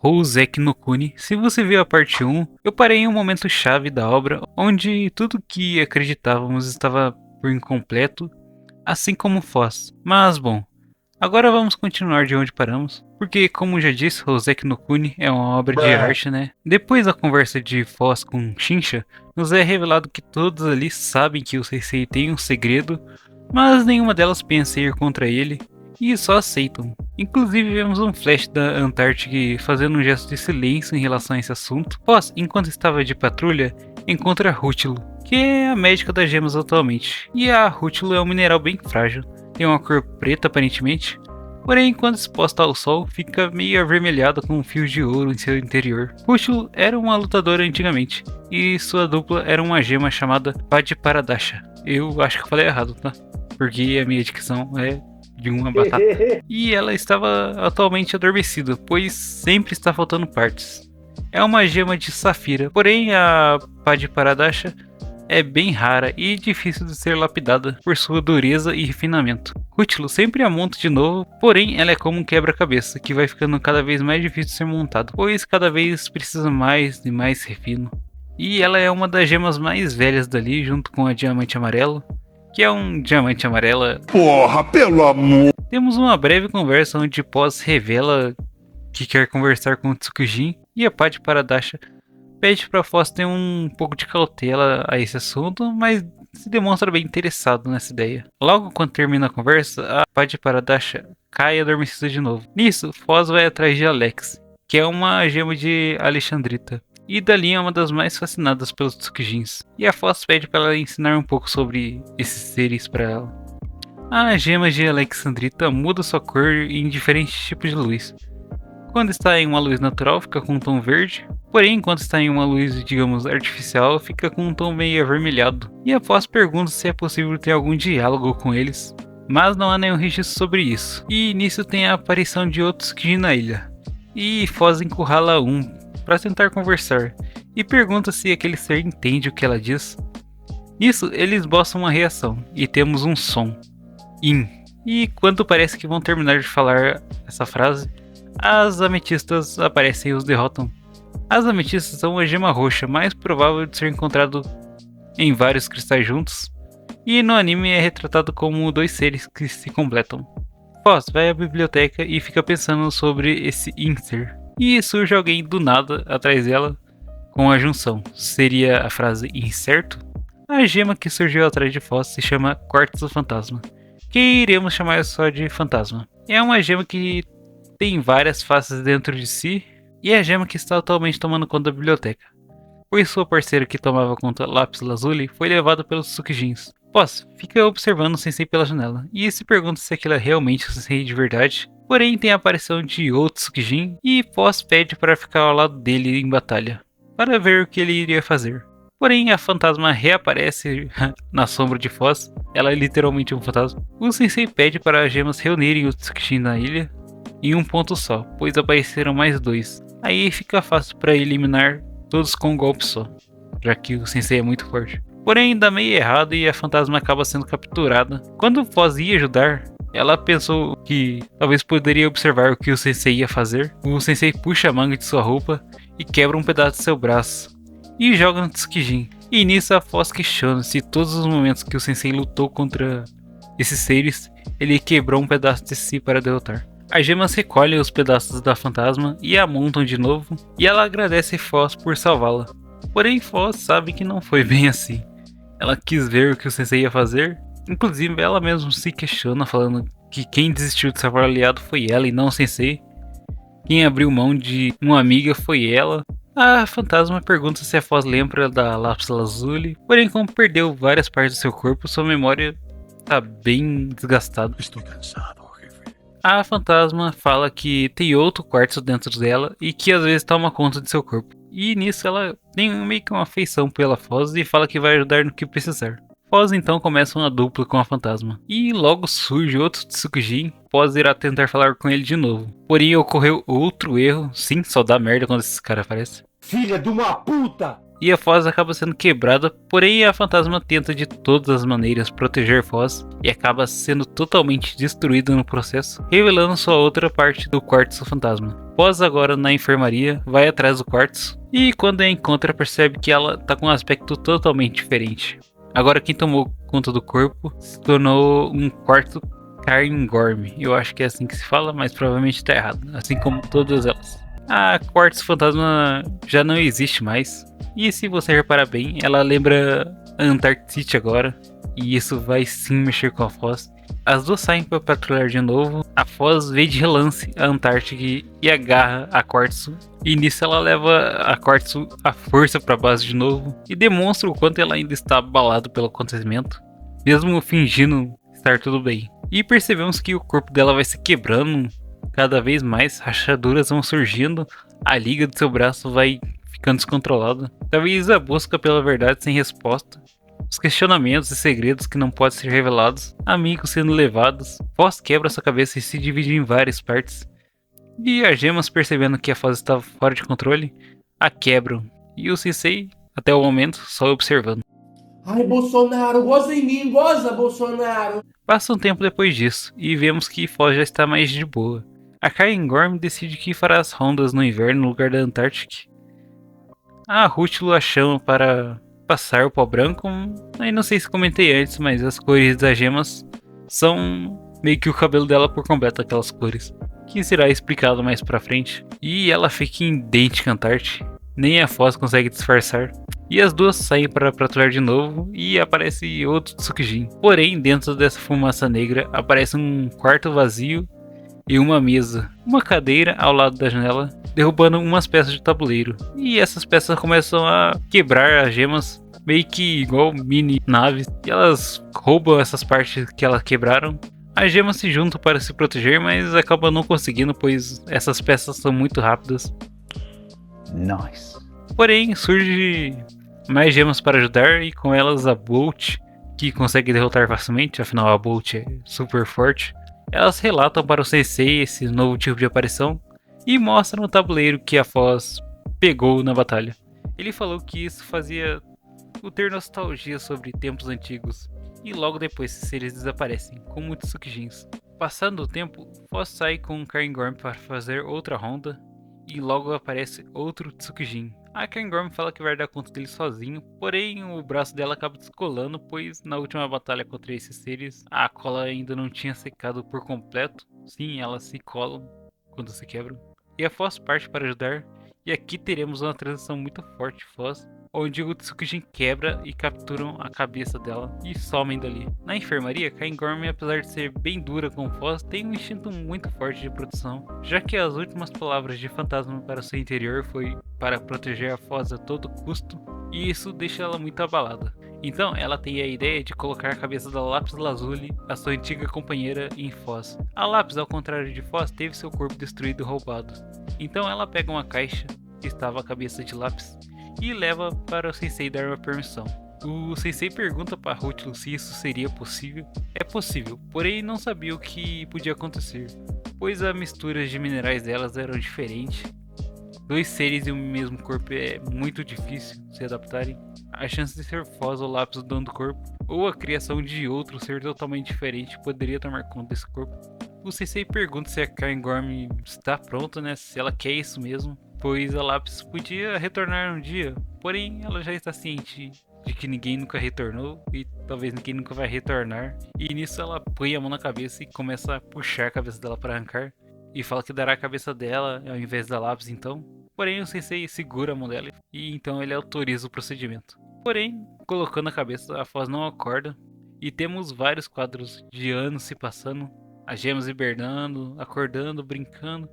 Houseki no Kuni. Se você viu a parte 1, eu parei em um momento chave da obra, onde tudo que acreditávamos estava por incompleto, assim como Foz. Mas bom, agora vamos continuar de onde paramos, porque como já disse, Houseki no Kuni é uma obra de arte, né? Depois da conversa de Foz com Shinsha, nos é revelado que todos ali sabem que o Sensei tem um segredo, mas nenhuma delas pensa em ir contra ele, e só aceitam. Inclusive vemos um flash da Antártica fazendo um gesto de silêncio em relação a esse assunto. Foz, enquanto estava de patrulha, encontra Rútilo, que é a médica das gemas atualmente. E a Rútilo é um mineral bem frágil, tem uma cor preta aparentemente, porém quando exposta ao sol fica meio avermelhada com um fio de ouro em seu interior. Rútilo era uma lutadora antigamente, e sua dupla era uma gema chamada Padparadasha. Eu acho que eu falei errado, tá? Porque a minha dicção é de uma batata. E ela estava atualmente adormecida, pois sempre está faltando partes. É uma gema de safira, porém a Padparadasha é bem rara e difícil de ser lapidada por sua dureza e refinamento. Rútilo sempre a monta de novo, porém ela é como um quebra-cabeça, que vai ficando cada vez mais difícil de ser montado, pois cada vez precisa mais e mais refino. E ela é uma das gemas mais velhas dali, junto com a Diamante Amarelo, que é um diamante amarela. Porra, pelo amor! Temos uma breve conversa onde Pós revela que quer conversar com o Tsukujin e a Padparadasha pede para Foz ter um pouco de cautela a esse assunto, mas se demonstra bem interessado nessa ideia. Logo quando termina a conversa, a Padparadasha cai adormecida de novo. Nisso, Foz vai atrás de Alex, que é uma gema de Alexandrita, e dali é uma das mais fascinadas pelos Tsukujins, e a Foz pede para ela ensinar um pouco sobre esses seres para ela. A gema de Alexandrita muda sua cor em diferentes tipos de luz. Quando está em uma luz natural fica com um tom verde, porém quando está em uma luz, digamos, artificial, fica com um tom meio avermelhado. E a Foz pergunta se é possível ter algum diálogo com eles, mas não há nenhum registro sobre isso. E nisso tem a aparição de outros Tsukujin na ilha, e Foz encurrala um para tentar conversar, e pergunta se aquele ser entende o que ela diz. Nisso, eles boçam uma reação, e temos um som. In. E quando parece que vão terminar de falar essa frase, as ametistas aparecem e os derrotam. As ametistas são a gema roxa mais provável de ser encontrado em vários cristais juntos, e no anime é retratado como dois seres que se completam. Foz vai à biblioteca e fica pensando sobre esse Inser, e surge alguém do nada atrás dela com a junção. Seria a frase incerto? A gema que surgiu atrás de Foz se chama Quartzo Fantasma, que iremos chamar só de Fantasma. É uma gema que tem várias faces dentro de si, e é a gema que está atualmente tomando conta da biblioteca, pois sua parceira que tomava conta, Lápis Lazuli, foi levada pelos Tsukujins. Foz fica observando o Sensei pela janela, e se pergunta se aquilo é realmente o Sensei de verdade. Porém tem a aparição de outro Tsukujin, e Foz pede para ficar ao lado dele em batalha, para ver o que ele iria fazer. Porém a fantasma reaparece na sombra de Foz, ela é literalmente um fantasma. O Sensei pede para as gemas reunirem os Tsukujin na ilha em um ponto só, pois apareceram mais dois. Aí fica fácil para eliminar todos com um golpe só, já que o Sensei é muito forte. Porém dá meio errado e a fantasma acaba sendo capturada. Quando Foz ia ajudar, ela pensou que talvez poderia observar o que o Sensei ia fazer. O Sensei puxa a manga de sua roupa e quebra um pedaço de seu braço e joga no Tsukujin. E nisso a Foz questiona se todos os momentos que o Sensei lutou contra esses seres, ele quebrou um pedaço de si para derrotar. As gemas recolhem os pedaços da fantasma e a montam de novo, e ela agradece Foz por salvá-la. Porém Foz sabe que não foi bem assim. Ela quis ver o que o Sensei ia fazer, inclusive ela mesma se questiona, falando que quem desistiu de salvar o aliado foi ela e não o Sensei. Quem abriu mão de uma amiga foi ela. A fantasma pergunta se a Foz lembra da Lápis Lazuli, porém como perdeu várias partes do seu corpo, sua memória está bem desgastada. Estou cansado. A fantasma fala que tem outro quartzo dentro dela e que às vezes toma conta de seu corpo. E nisso ela tem meio que uma afeição pela Foz e fala que vai ajudar no que precisar. Foz então começa uma dupla com a fantasma. E logo surge outro Tsukujin. Foz irá tentar falar com ele de novo. Porém ocorreu outro erro. Sim, só dá merda quando esses caras aparecem. Filha de uma puta! e a Foz acaba sendo quebrada, porém a fantasma tenta de todas as maneiras proteger Foz e acaba sendo totalmente destruída no processo, revelando sua outra parte do quartzo fantasma. Foz, agora na enfermaria, vai atrás do quartzo e quando a encontra percebe que ela tá com um aspecto totalmente diferente. Agora quem tomou conta do corpo se tornou um quarto Cairngorm. Eu acho que é assim que se fala, mas provavelmente tá errado, assim como todas elas. A Quartzo Fantasma já não existe mais. E se você reparar bem, ela lembra a Antarctic agora. E isso vai sim mexer com a Foz. As duas saem para patrulhar de novo. A Foz vê de relance a Antarctic e agarra a Quartzo. E nisso ela leva a Quartzo à força para base de novo. E demonstra o quanto ela ainda está abalada pelo acontecimento, mesmo fingindo estar tudo bem. E percebemos que o corpo dela vai se quebrando cada vez mais, rachaduras vão surgindo, a liga do seu braço vai ficando descontrolada. Talvez a busca pela verdade sem resposta, os questionamentos e segredos que não podem ser revelados, amigos sendo levados. Foz quebra sua cabeça e se divide em várias partes. E as gemas, percebendo que a Foz estava fora de controle, a quebram. E o Sensei, até o momento, só observando. Ai, Bolsonaro, goza em mim, goza, Bolsonaro! Passa um tempo depois disso, e vemos que Foz já está mais de boa. A Cairngorm decide que fará as rondas no inverno no lugar da Antarctic. A Rútilo a chama para passar o pó branco. Eu não sei se comentei antes, mas as cores das gemas são meio que o cabelo dela por completo, aquelas cores, que será explicado mais pra frente. E ela fica idêntica à Antarctic, nem a Foz consegue disfarçar. E as duas saem para patrulhar de novo e aparece outro Tsukijin. Porém, dentro dessa fumaça negra aparece um quarto vazio e uma mesa, uma cadeira ao lado da janela, derrubando umas peças de tabuleiro. E essas peças começam a quebrar as gemas, meio que igual mini naves. E elas roubam essas partes que elas quebraram. As gemas se juntam para se proteger, mas acabam não conseguindo, pois essas peças são muito rápidas. Nice. Porém, surge mais gemas para ajudar, e com elas a Bolt, que consegue derrotar facilmente, afinal a Bolt é super forte. Elas relatam para o Sensei esse novo tipo de aparição e mostram o tabuleiro que a Foz pegou na batalha. Ele falou que isso fazia o ter nostalgia sobre tempos antigos, e logo depois esses seres desaparecem, com muitos Tsukijins. Passando o tempo, Foz sai com o Cairngorm para fazer outra ronda, e logo aparece outro Tsukijin. A Cairngorm fala que vai dar conta dele sozinho, porém o braço dela acaba descolando, pois na última batalha contra esses seres, a cola ainda não tinha secado por completo. Sim, elas se colam quando se quebram. E a Foz parte para ajudar, e aqui teremos uma transição muito forte de Foz, onde o Tsukijin quebra e capturam a cabeça dela e somem dali. Na enfermaria, Cairngorm, apesar de ser bem dura com Foz, tem um instinto muito forte de proteção, já que as últimas palavras de fantasma para seu interior foi para proteger a Foz a todo custo, e isso deixa ela muito abalada. Então ela tem a ideia de colocar a cabeça da Lápis Lazuli, a sua antiga companheira, em Foz. A Lápis, ao contrário de Foz, teve seu corpo destruído e roubado. Então ela pega uma caixa que estava a cabeça de Lápis e leva para o Sensei dar uma permissão. O Sensei pergunta para Rútilo se isso seria possível. É possível, porém não sabia o que podia acontecer, pois as misturas de minerais delas eram diferentes. Dois seres em um mesmo corpo é muito difícil se adaptarem. A chance de ser Foz ou Lápis o dono do corpo, ou a criação de outro ser totalmente diferente, poderia tomar conta desse corpo. O Sensei pergunta se a Cairngorm está pronta, né? Se ela quer isso mesmo, pois a Lápis podia retornar um dia, porém ela já está ciente de que ninguém nunca retornou e talvez ninguém nunca vai retornar. E nisso ela põe a mão na cabeça e começa a puxar a cabeça dela para arrancar, e fala que dará a cabeça dela ao invés da Lápis então. Porém o Sensei segura a mão dela e então ele autoriza o procedimento. Porém, colocando a cabeça, a Foz não acorda, e temos vários quadros de anos se passando, as gemas hibernando, acordando, brincando,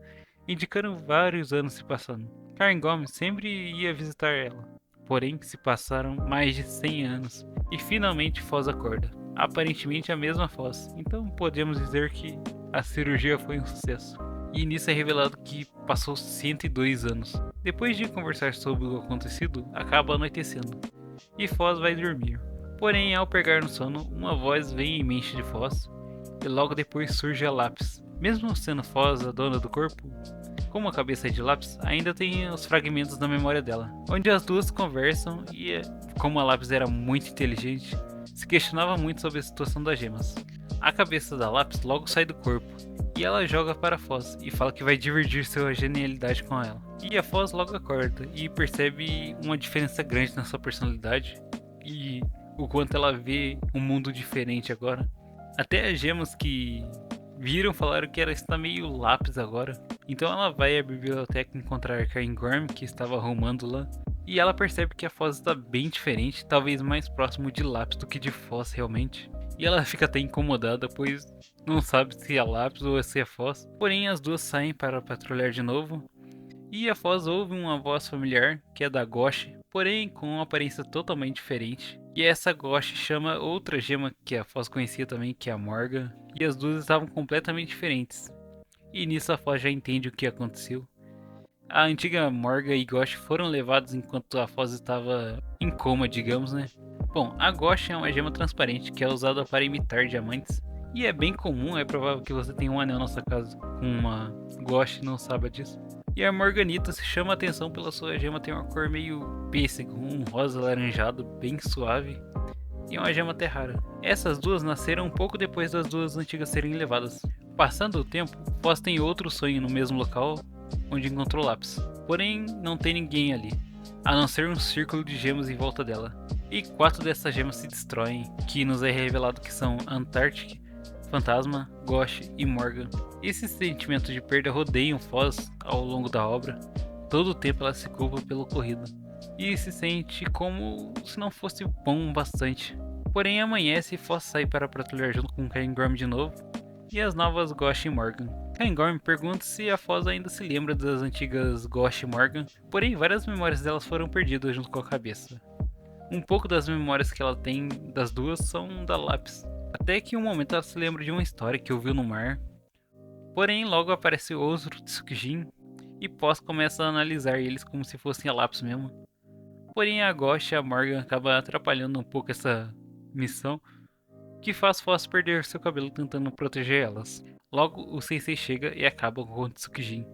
indicando vários anos se passando. Cairngorm sempre ia visitar ela, porém se passaram mais de 100 anos, e finalmente Foz acorda. Aparentemente a mesma Foz, então podemos dizer que a cirurgia foi um sucesso. E nisso é revelado que passou 102 anos. Depois de conversar sobre o acontecido, acaba anoitecendo, e Foz vai dormir. Porém, ao pegar no sono, uma voz vem em mente de Foz, e logo depois surge a Lápis. Mesmo sendo Foz a dona do corpo, Como a cabeça é de lápis, ainda tem os fragmentos da memória dela, onde as duas conversam e, como a lápis era muito inteligente, se questionava muito sobre a situação das gemas. A cabeça da lápis logo sai do corpo, e ela joga para a Foz e fala que vai dividir sua genialidade com ela. E a Foz logo acorda e percebe uma diferença grande na sua personalidade e o quanto ela vê um mundo diferente agora. Até as gemas que viram falaram que ela está meio lápis agora. Então ela vai à biblioteca encontrar Cairngorm, que estava arrumando lá. E ela percebe que a Foz está bem diferente, talvez mais próximo de lápis do que de Foz realmente. E ela fica até incomodada, pois não sabe se é lápis ou se é Foz. Porém as duas saem para patrulhar de novo. E a Foz ouve uma voz familiar, que é da Goshi, porém com uma aparência totalmente diferente. E essa Goshi chama outra gema que a Foz conhecia também, que é a Morgan. E as duas estavam completamente diferentes. E nisso a Foz já entende o que aconteceu. A antiga Morgan e Goshi foram levados enquanto a Foz estava em coma, digamos, né? Bom, a Goshi é uma gema transparente que é usada para imitar diamantes. E é bem comum, é provável que você tenha um anel na sua casa com uma Goshi e não saiba disso. E a Morganita se chama a atenção pela sua gema ter uma cor meio pêssego, um rosa alaranjado bem suave. E é uma gema até rara. Essas duas nasceram um pouco depois das duas antigas serem levadas. Passando o tempo, Foz tem outro sonho no mesmo local onde encontrou Lápis. Porém, não tem ninguém ali, a não ser um círculo de gemas em volta dela. E 4 dessas gemas se destroem, que nos é revelado que são Antarctic, Fantasma, Goshi e Morgan. Esse sentimento de perda rodeia Foz ao longo da obra. Todo o tempo ela se culpa pelo ocorrido. E se sente como se não fosse bom bastante. Porém amanhece e Foz sai para patrulhar junto com Cairngorm de novo. E as novas Goshi e Morgan. Cairngorm pergunta se a Foz ainda se lembra das antigas Goshi e Morgan. Porém várias memórias delas foram perdidas junto com a cabeça. Um pouco das memórias que ela tem das duas são da Lápis. Até que em um momento ela se lembra de uma história que ouviu no mar. Porém logo aparece outro Tsukijin e Foz começa a analisar eles como se fossem a Lápis mesmo. Porém a Goshi e a Morgan acaba atrapalhando um pouco essa missão, que faz Foz perder seu cabelo tentando proteger elas. Logo o Sensei chega e acaba com o Tsukijin.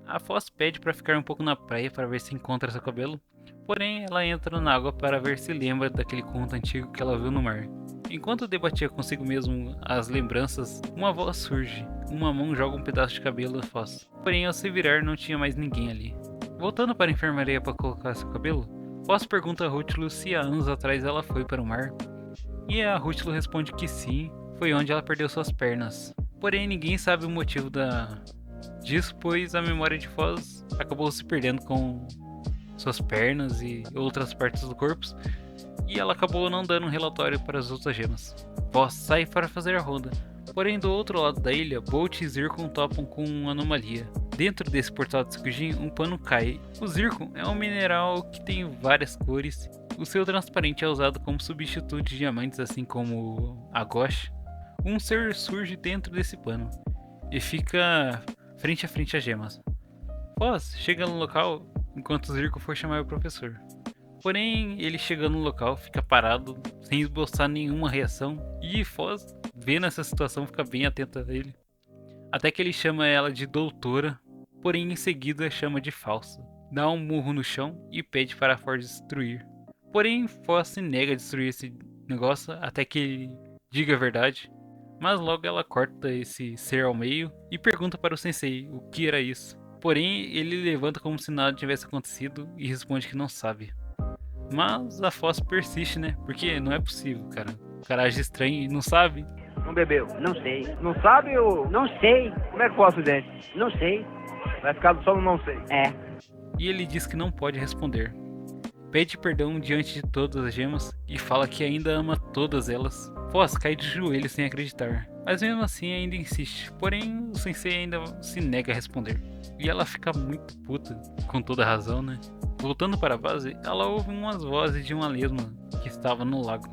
A Foz pede para ficar um pouco na praia para ver se encontra seu cabelo, porém ela entra na água para ver se lembra daquele conto antigo que ela viu no mar. Enquanto debatia consigo mesmo as lembranças, uma voz surge. Uma mão joga um pedaço de cabelo da Foz. Porém ao se virar não tinha mais ninguém ali. Voltando para a enfermaria para colocar seu cabelo, Foz pergunta a Rútilo se há anos atrás ela foi para o mar. E a Rútilo responde que sim, foi onde ela perdeu suas pernas. Porém ninguém sabe o motivo disso, pois a memória de Foz acabou se perdendo com suas pernas e outras partes do corpo, e ela acabou não dando um relatório para as outras gemas. Foz sai para fazer a ronda, porém do outro lado da ilha, Bolt e Zircon topam com uma anomalia. Dentro desse portal de Tsukijin, um pano cai. O Zircon é um mineral que tem várias cores. O seu transparente é usado como substituto de diamantes, assim como a Goshi. Um ser surge dentro desse pano e fica frente a frente às gemas. Foz chega no local enquanto o Zircon for chamar o professor. Porém, ele chegando no local fica parado, sem esboçar nenhuma reação, e Foz, vendo essa situação, fica bem atenta a ele. Até que ele chama ela de doutora, porém em seguida chama de falsa. Dá um murro no chão e pede para Foz destruir. Porém, Foz se nega a destruir esse negócio até que ele diga a verdade. Mas logo ela corta esse ser ao meio e pergunta para o sensei o que era isso. Porém, ele levanta como se nada tivesse acontecido e responde que não sabe. Mas a Foz persiste, né? Porque não é possível, cara. O cara age estranho e não sabe. Não bebeu? Não sei. Não sabe ou... Não sei. Como é que foi o acidente? Não sei. Vai ficar só no não sei. É. E ele diz que não pode responder. Pede perdão diante de todas as gemas e fala que ainda ama todas elas. Foz cai de joelhos sem acreditar, mas mesmo assim ainda insiste. Porém, o sensei ainda se nega a responder. E ela fica muito puta, com toda razão, né? Voltando para a base, ela ouve umas vozes de uma lesma que estava no lago.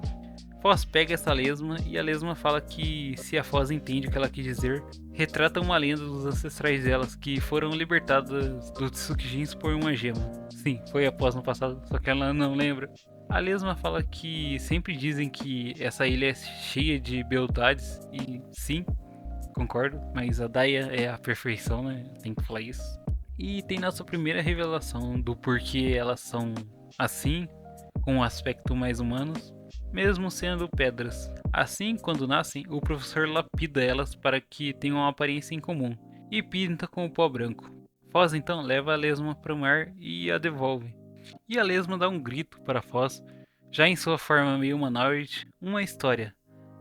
Foz pega essa lesma e a lesma fala que, se a Foz entende o que ela quis dizer, retrata uma lenda dos ancestrais delas que foram libertadas dos Tsukijins por uma gema. Sim, foi após no passado, só que ela não lembra. A lesma fala que sempre dizem que essa ilha é cheia de beldades, e sim, concordo, mas a Daya é a perfeição, né? Tem que falar isso. E tem nossa primeira revelação do porquê elas são assim, com um aspecto mais humanos, mesmo sendo pedras. Assim, quando nascem, o professor lapida elas para que tenham uma aparência em comum e pinta com o pó branco. Foz então leva a lesma para o mar e a devolve. E a lesma dá um grito para Foz, já em sua forma meio humanoide, uma história.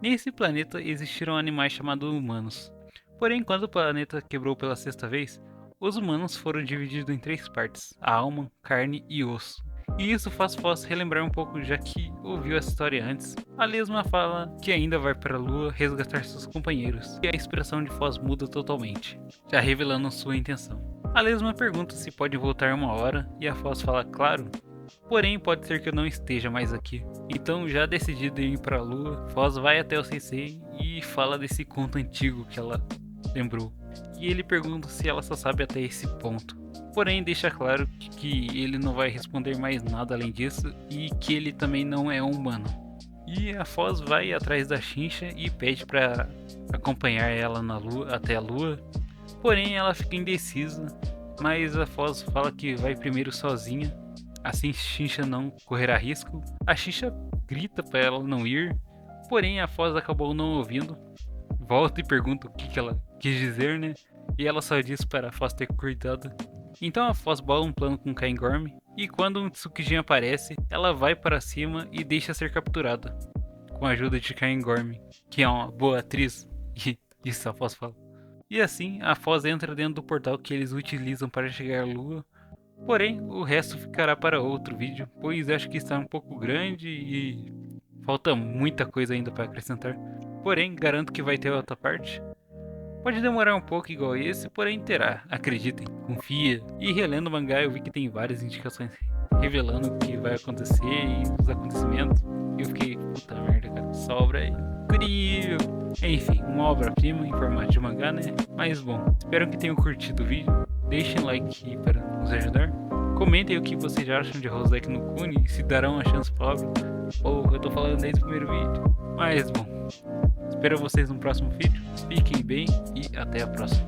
Nesse planeta existiram animais chamados humanos. Porém, quando o planeta quebrou pela sexta vez, os humanos foram divididos em 3 partes: a alma, carne e osso. E isso faz Foz relembrar um pouco, já que ouviu essa história antes. A lesma fala que ainda vai para a lua resgatar seus companheiros, e a expressão de Foz muda totalmente, já revelando sua intenção. A lesma pergunta se pode voltar uma hora, e a Foz fala claro, porém pode ser que eu não esteja mais aqui. Então, já decidido em ir para a lua, Foz vai até o sensei e fala desse conto antigo que ela lembrou. E ele pergunta se ela só sabe até esse ponto. Porém, deixa claro que ele não vai responder mais nada além disso e que ele também não é humano. E a Foz vai atrás da Chincha e pede para acompanhar ela na lua, até a lua. Porém, ela fica indecisa, mas a Foz fala que vai primeiro sozinha. Assim, Chincha não correrá risco. A Chincha grita para ela não ir, porém a Foz acabou não ouvindo. Volta e pergunta o que ela quis dizer, né? E ela só diz para a Foz ter cuidado. Então a Foz bola um plano com Caingorm, e quando um Tsukijin aparece, ela vai para cima e deixa ser capturada, com a ajuda de Caingorm, que é uma boa atriz, e isso a Foz fala. E assim, a Foz entra dentro do portal que eles utilizam para chegar à lua, porém o resto ficará para outro vídeo, pois acho que está um pouco grande e falta muita coisa ainda para acrescentar. Porém, garanto que vai ter outra parte. Pode demorar um pouco igual esse, porém terá, acreditem, confia. E relendo o mangá eu vi que tem várias indicações revelando o que vai acontecer e os acontecimentos. E eu fiquei, puta merda, cara, essa obra é incrível. Enfim, uma obra-prima em formato de mangá, né? Mas bom, espero que tenham curtido o vídeo. Deixem um like para nos ajudar. Comentem o que vocês acham de Hoseki no Kuni e se darão uma chance pra obra. Ou eu tô falando desde o primeiro vídeo. Mas bom, espero vocês no próximo vídeo. Fiquem bem e até a próxima.